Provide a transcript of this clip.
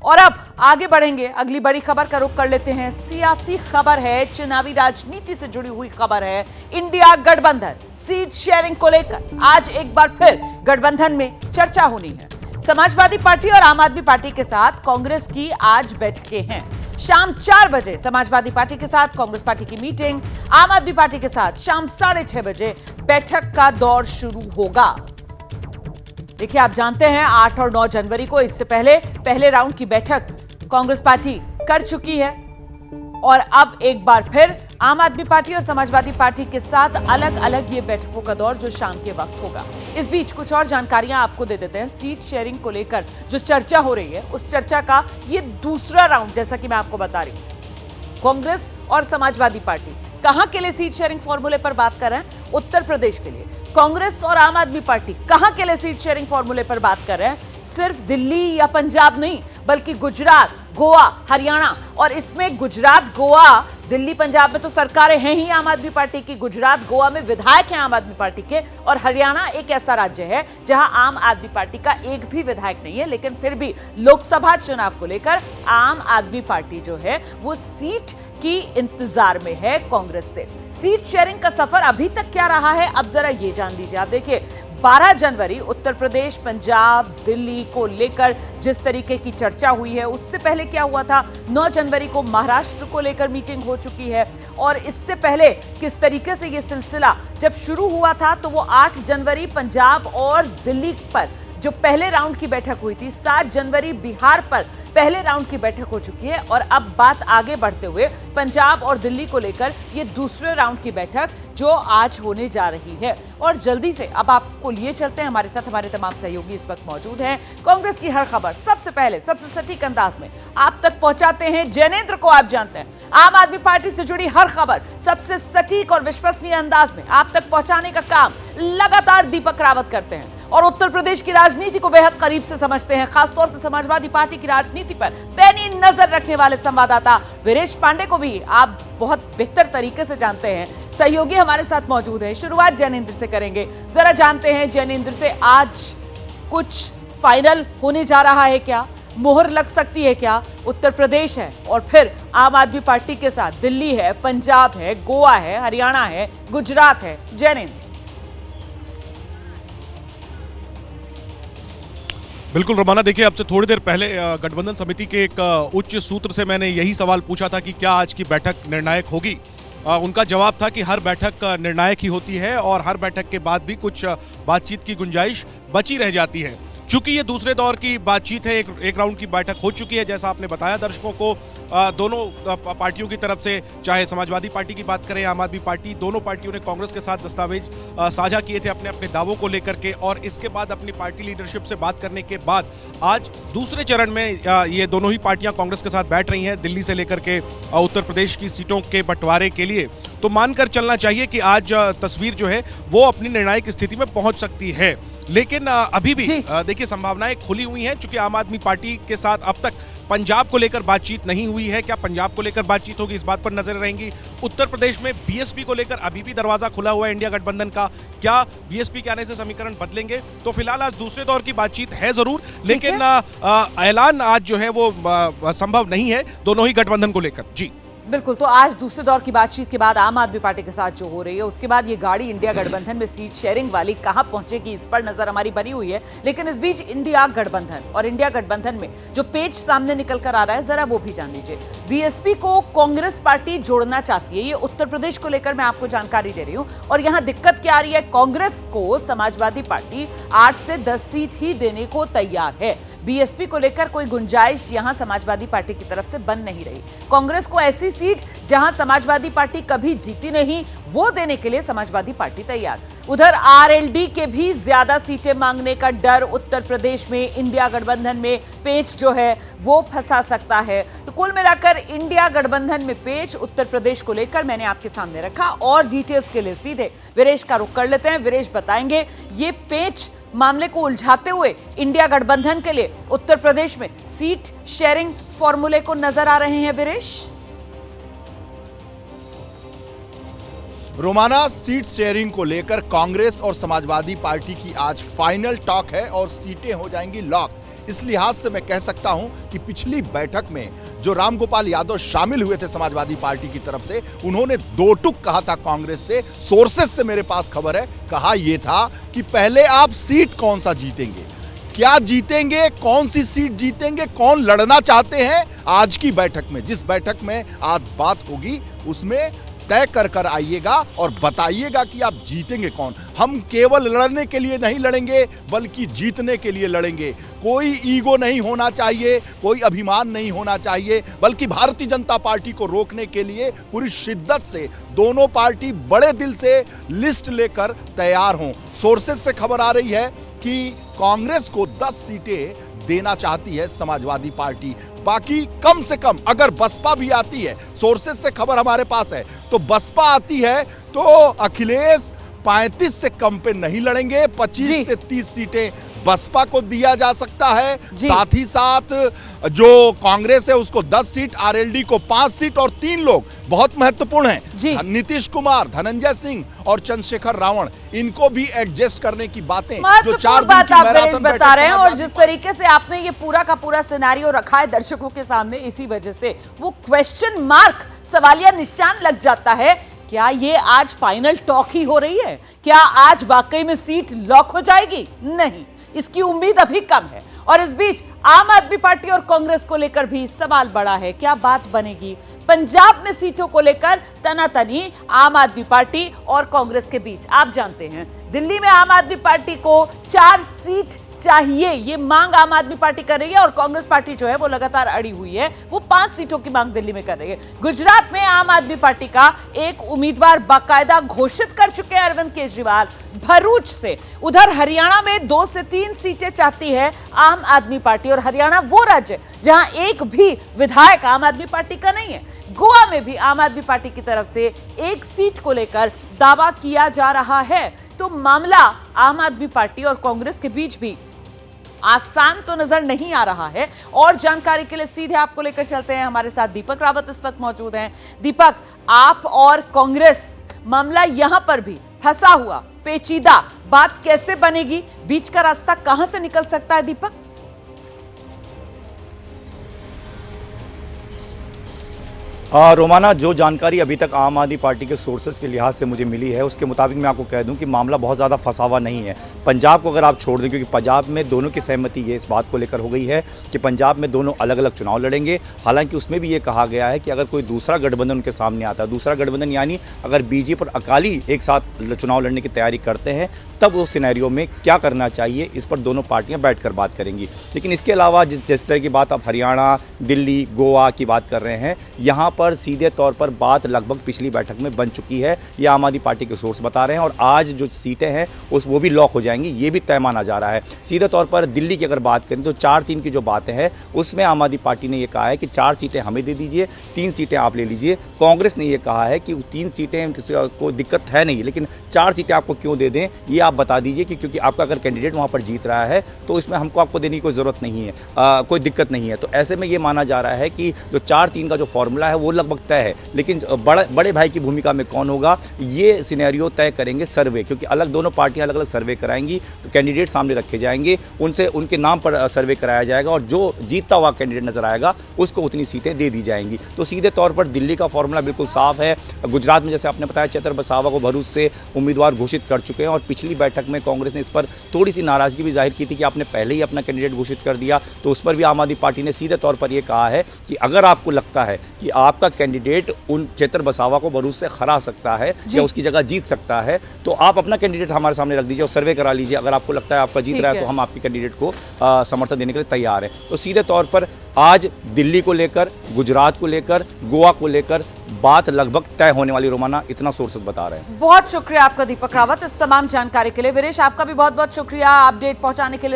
और अब आगे बढ़ेंगे, अगली बड़ी खबर का रुख कर लेते हैं। सियासी खबर है, चुनावी राजनीति से जुड़ी हुई खबर है। इंडिया गठबंधन सीट शेयरिंग को लेकर आज एक बार फिर गठबंधन में चर्चा होनी है। समाजवादी पार्टी और आम आदमी पार्टी के साथ कांग्रेस की आज बैठकें हैं। शाम 4 बजे समाजवादी पार्टी के साथ कांग्रेस पार्टी की मीटिंग, आम आदमी पार्टी के साथ शाम 6:30 बजे बैठक का दौर शुरू होगा। देखिए, आप जानते हैं 8 और 9 जनवरी को इससे पहले राउंड की बैठक कांग्रेस पार्टी कर चुकी है और अब एक बार फिर आम आदमी पार्टी और समाजवादी पार्टी के साथ अलग अलग ये बैठकों का दौर जो शाम के वक्त होगा। इस बीच कुछ और जानकारियां आपको दे देते हैं। सीट शेयरिंग को लेकर जो चर्चा हो रही है, उस चर्चा का ये दूसरा राउंड, जैसा कि मैं आपको बता रही हूं। कांग्रेस और समाजवादी पार्टी कहां के लिए सीट शेयरिंग फॉर्मूले पर बात कर रहे हैं? उत्तर प्रदेश के लिए। कांग्रेस और आम आदमी पार्टी कहां के लिए सीट शेयरिंग फॉर्मूले पर बात कर रहे हैं? सिर्फ दिल्ली या पंजाब नहीं, बल्कि गुजरात, गोवा, हरियाणा। और इसमें गुजरात, गोवा, दिल्ली, पंजाब में तो सरकारें हैं ही आम आदमी पार्टी की, गुजरात, गोवा में विधायक हैं आम आदमी पार्टी के, और हरियाणा एक ऐसा राज्य है जहां आम आदमी पार्टी का एक भी विधायक नहीं है। लेकिन फिर भी लोकसभा चुनाव को लेकर आम आदमी पार्टी जो है वो सीट की इंतजार में है कांग्रेस से। सीट शेयरिंग का सफर अभी तक क्या रहा है, अब जरा ये जान लीजिए। आप देखिए, 12 जनवरी उत्तर प्रदेश, पंजाब, दिल्ली को लेकर जिस तरीके की चर्चा हुई है, उससे पहले क्या हुआ था? 9 जनवरी को महाराष्ट्र को लेकर मीटिंग हो चुकी है। और इससे पहले किस तरीके से यह सिलसिला जब शुरू हुआ था, तो वो 8 जनवरी पंजाब और दिल्ली पर जो पहले राउंड की बैठक हुई थी, 7 जनवरी बिहार पर पहले राउंड की बैठक हो चुकी है। और अब बात आगे बढ़ते हुए पंजाब और दिल्ली को लेकर ये दूसरे राउंड की बैठक जो आज होने जा रही है। और जल्दी से अब आपको लिए चलते हैं, हमारे साथ हमारे तमाम सहयोगी इस वक्त मौजूद हैं। कांग्रेस की हर खबर सबसे पहले, सबसे सटीक अंदाज में आप तक पहुंचाते हैं जैनेंद्र को। आप जानते हैं, आम आदमी पार्टी से जुड़ी हर खबर सबसे सटीक और विश्वसनीय अंदाज में आप तक पहुंचाने का काम लगातार दीपक रावत करते हैं और उत्तर प्रदेश की राजनीति को बेहद करीब से समझते हैं। खासतौर से समाजवादी पार्टी की राजनीति पर पैनी नजर रखने वाले संवाददाता वीरेश पांडे को भी आप बहुत बेहतर तरीके से जानते हैं। सहयोगी हमारे साथ मौजूद हैं। शुरुआत जैनेंद्र से करेंगे। जरा जानते हैं जैनेंद्र से, आज कुछ फाइनल होने जा रहा है क्या? मोहर लग सकती है क्या? उत्तर प्रदेश है और फिर आम आदमी पार्टी के साथ दिल्ली है, पंजाब है, गोवा है, हरियाणा है, गुजरात है। जैनेंद्र। बिल्कुल रोमाना, देखिए, आपसे थोड़ी देर पहले गठबंधन समिति के एक उच्च सूत्र से मैंने यही सवाल पूछा था कि क्या आज की बैठक निर्णायक होगी। उनका जवाब था कि हर बैठक निर्णायक ही होती है और हर बैठक के बाद भी कुछ बातचीत की गुंजाइश बची रह जाती है। चूंकि ये दूसरे दौर की बातचीत है, एक राउंड की बैठक हो चुकी है, जैसा आपने बताया दर्शकों को, दोनों पार्टियों की तरफ से, चाहे समाजवादी पार्टी की बात करें, आम आदमी पार्टी, दोनों पार्टियों ने कांग्रेस के साथ दस्तावेज साझा किए थे अपने अपने दावों को लेकर के। और इसके बाद अपनी पार्टी लीडरशिप से बात करने के बाद आज दूसरे चरण में ये दोनों ही पार्टियां कांग्रेस के साथ बैठ रही हैं, दिल्ली से लेकर के उत्तर प्रदेश की सीटों के बंटवारे के लिए। तो मानकर चलना चाहिए कि आज तस्वीर जो है वो अपनी निर्णायक स्थिति में पहुंच सकती है। लेकिन अभी भी देखिए, संभावनाएं खुली हुई हैं, क्योंकि आम आदमी पार्टी के साथ अब तक पंजाब को लेकर बातचीत नहीं हुई है। क्या पंजाब को लेकर बातचीत होगी, इस बात पर नजर रहेंगी। उत्तर प्रदेश में बीएसपी को लेकर अभी भी दरवाजा खुला हुआ है इंडिया गठबंधन का। क्या बीएसपी के आने से समीकरण बदलेंगे? तो फिलहाल आज दूसरे दौर की बातचीत है जरूर, लेकिन ऐलान आज जो है वो संभव नहीं है दोनों ही गठबंधन को लेकर। जी बिल्कुल, तो आज दूसरे दौर की बातचीत के बाद आम आदमी पार्टी के साथ जो हो रही है, उसके बाद ये गाड़ी इंडिया गठबंधन में सीट शेयरिंग वाली कहां पहुंचेगी, इस पर नजर हमारी बनी हुई है। लेकिन इस बीच इंडिया गठबंधन और इंडिया गठबंधन में जो पेच सामने निकल कर आ रहा है, जरा वो भी जान लीजिए। बीएसपी को कांग्रेस पार्टी जोड़ना चाहती है, ये उत्तर प्रदेश को लेकर मैं आपको जानकारी दे रही हूं। और यहां दिक्कत क्या आ रही है? कांग्रेस को समाजवादी पार्टी 8 से 10 सीट ही देने को तैयार है। बीएसपी को लेकर कोई गुंजाइश यहां समाजवादी पार्टी की तरफ से बन नहीं रही। कांग्रेस को ऐसी सीट जहां समाजवादी पार्टी कभी जीती नहीं, वो देने के लिए समाजवादी पार्टी तैयार। उधर आरएलडी के भी ज्यादा सीटें मांगने का डर उत्तर प्रदेश में इंडिया गठबंधन में पेच जो है वो फंसा सकता है। तो कुल मिलाकर इंडिया गठबंधन में पेच उत्तर प्रदेश को लेकर मैंने आपके सामने रखा। और डिटेल्स के लिए सीधे वीरेश का रुख कर लेते हैं। वीरेश बताएंगे ये पेच मामले को उलझाते हुए इंडिया गठबंधन के लिए उत्तर प्रदेश में सीट शेयरिंग फॉर्मूले को नजर आ रहे हैं। वीरेश। रोमाना, सीट शेयरिंग को लेकर कांग्रेस और समाजवादी पार्टी की आज फाइनल टॉक है और सीटें हो जाएंगी लॉक। इस लिहाज से मैं कह सकता हूं कि पिछली बैठक में जो रामगोपाल यादव शामिल हुए थे समाजवादी पार्टी की तरफ से, उन्होंने दो टुक कहा था कांग्रेस से। सोर्सेस से मेरे पास खबर है, कहा यह था कि पहले आप सीट कौन सा जीतेंगे, क्या जीतेंगे, कौन सी सीट जीतेंगे, कौन लड़ना चाहते हैं, आज की बैठक में, जिस बैठक में आज बात होगी उसमें तय कर आइएगा और बताइएगा कि आप जीतेंगे कौन। हम केवल लड़ने के लिए नहीं लड़ेंगे, बल्कि जीतने के लिए लड़ेंगे। कोई ईगो नहीं होना चाहिए, कोई अभिमान नहीं होना चाहिए, बल्कि भारतीय जनता पार्टी को रोकने के लिए पूरी शिद्दत से दोनों पार्टी बड़े दिल से लिस्ट लेकर तैयार हों। सोर्सेज से खबर आ रही है कि कांग्रेस को 10 सीटें देना चाहती है समाजवादी पार्टी, बाकी कम से कम अगर बसपा भी आती है, सोर्सेज से खबर हमारे पास है, तो बसपा आती है तो अखिलेश 35 से कम पे नहीं लड़ेंगे, 25 से 30 सीटें बसपा को दिया जा सकता है। साथ ही साथ जो कांग्रेस है उसको 10 सीट, आरएलडी को 5 सीट और 3 लोग बहुत महत्वपूर्ण हैं, नीतीश कुमार, धनंजय सिंह और चंद्रशेखर रावण, इनको भी एडजस्ट करने की बातें जो 4 दिन की मैराथन बता रहे हैं। और जिस तरीके से आपने ये पूरा का पूरा सिनेरियो रखा है दर्शकों के सामने, इसी वजह से वो क्वेश्चन मार्क, सवालिया निशान लग जाता है। क्या ये आज फाइनल टॉक ही हो रही है? क्या आज वाकई में सीट लॉक हो जाएगी? नहीं, इसकी उम्मीद अभी कम है। और इस बीच आम आदमी पार्टी और कांग्रेस को लेकर भी सवाल बड़ा है। क्या बात बनेगी पंजाब में सीटों को लेकर? तनातनी आम आदमी पार्टी और कांग्रेस के बीच। आप जानते हैं दिल्ली में आम आदमी पार्टी को 4 सीट चाहिए, ये मांग आम आदमी पार्टी कर रही है, और कांग्रेस पार्टी जो है वो लगातार अड़ी हुई है, वो 5 सीटों की मांग दिल्ली में कर रही है। गुजरात में आम आदमी पार्टी का एक उम्मीदवार बाकायदा घोषित कर चुके हैं अरविंद केजरीवाल भरूच से। उधर हरियाणा में 2 से 3 सीटें चाहती है आम आदमी पार्टी, और हरियाणा वो राज्य जहां एक भी विधायक आम आदमी पार्टी का नहीं है। गोवा में भी आम आदमी पार्टी की तरफ से 1 सीट को लेकर दावा किया जा रहा है। तो मामला आम आदमी पार्टी और कांग्रेस के बीच भी आसान तो नजर नहीं आ रहा है। और जानकारी के लिए सीधे आपको लेकर चलते हैं, हमारे साथ दीपक रावत इस वक्त मौजूद हैं। दीपक, आप और कांग्रेस, मामला यहां पर भी फंसा हुआ, पेचीदा, बात कैसे बनेगी, बीच का रास्ता कहां से निकल सकता है दीपक? रोमाना, जो जानकारी अभी तक आम आदमी पार्टी के सोर्सेज के लिहाज से मुझे मिली है उसके मुताबिक मैं आपको कह दूं कि मामला बहुत ज़्यादा फंसा हुआ नहीं है। पंजाब को अगर आप छोड़ दें, क्योंकि पंजाब में दोनों की सहमति ये इस बात को लेकर हो गई है कि पंजाब में दोनों अलग अलग चुनाव लड़ेंगे। हालांकि उसमें भी ये कहा गया है कि अगर कोई दूसरा गठबंधन उनके सामने आता है, दूसरा गठबंधन यानी अगर बीजेपी और अकाली एक साथ चुनाव लड़ने की तैयारी करते हैं, तब उस सिनेरियो में क्या करना चाहिए, इस पर दोनों पार्टियाँ बैठ कर बात करेंगी। लेकिन इसके अलावा जिस तरह की बात आप हरियाणा, दिल्ली, गोवा की बात कर रहे हैं, यहाँ पर सीधे तौर पर बात लगभग पिछली बैठक में बन चुकी है, ये आम आदमी पार्टी के सोर्स बता रहे हैं। और आज जो सीटें हैं वो भी लॉक हो जाएंगी, ये भी तय माना जा रहा है। सीधे तौर पर दिल्ली की अगर बात करें तो 4-3 की जो बातें हैं उसमें आम आदमी पार्टी ने ये कहा है कि 4 सीटें हमें दे दीजिए, 3 सीटें आप ले लीजिए। कांग्रेस ने ये कहा है कि 3 सीटें को दिक्कत है नहीं, लेकिन 4 सीटें आपको क्यों दे दें ये आप बता दीजिए, कि क्योंकि आपका अगर कैंडिडेट वहाँ पर जीत रहा है तो इसमें हमको आपको देने की कोई ज़रूरत नहीं है, कोई दिक्कत नहीं है। तो ऐसे में ये माना जा रहा है कि जो 4-3 का जो फॉर्मूला है वो लगभग तय है। लेकिन बड़े भाई की भूमिका में कौन होगा ये सिनेरियो तय करेंगे सर्वे, क्योंकि दोनों पार्टियां अलग अलग सर्वे कराएंगी, तो कैंडिडेट सामने रखे जाएंगे, उनसे उनके नाम पर सर्वे कराया जाएगा, और जो जीतता हुआ कैंडिडेट नजर आएगा उसको उतनी सीटें दे दी जाएंगी। तो सीधे तौर पर दिल्ली का फॉर्मूला बिल्कुल साफ है। गुजरात में जैसे आपने बताया, चेतर बसावा को भरूच से उम्मीदवार घोषित कर चुके हैं, और पिछली बैठक में कांग्रेस ने इस पर थोड़ी सी नाराजगी भी जाहिर की थी कि आपने पहले ही अपना कैंडिडेट घोषित कर दिया। तो उस पर भी आम आदमी पार्टी ने सीधे तौर पर यह कहा है कि अगर आपको लगता है कि आपका कैंडिडेट उन चेतर बसावा को भरूच से हरा सकता है या उसकी जगह जीत सकता है, तो आप अपना कैंडिडेट हमारे सामने रख दीजिए और सर्वे करा लीजिए। अगर आपको लगता है आपका जीत रहा है तो हम आपके कैंडिडेट को समर्थन देने के लिए तैयार हैं। तो सीधे तौर पर आज दिल्ली को लेकर, गुजरात को लेकर, गोवा को लेकर बात लगभग तय होने वाली, रोमाना, इतना सोर्सेज बता रहे हैं। बहुत शुक्रिया आपका दीपक रावत इस तमाम जानकारी के लिए। वीरेश, आपका भी बहुत बहुत शुक्रिया अपडेट पहुंचाने के लिए।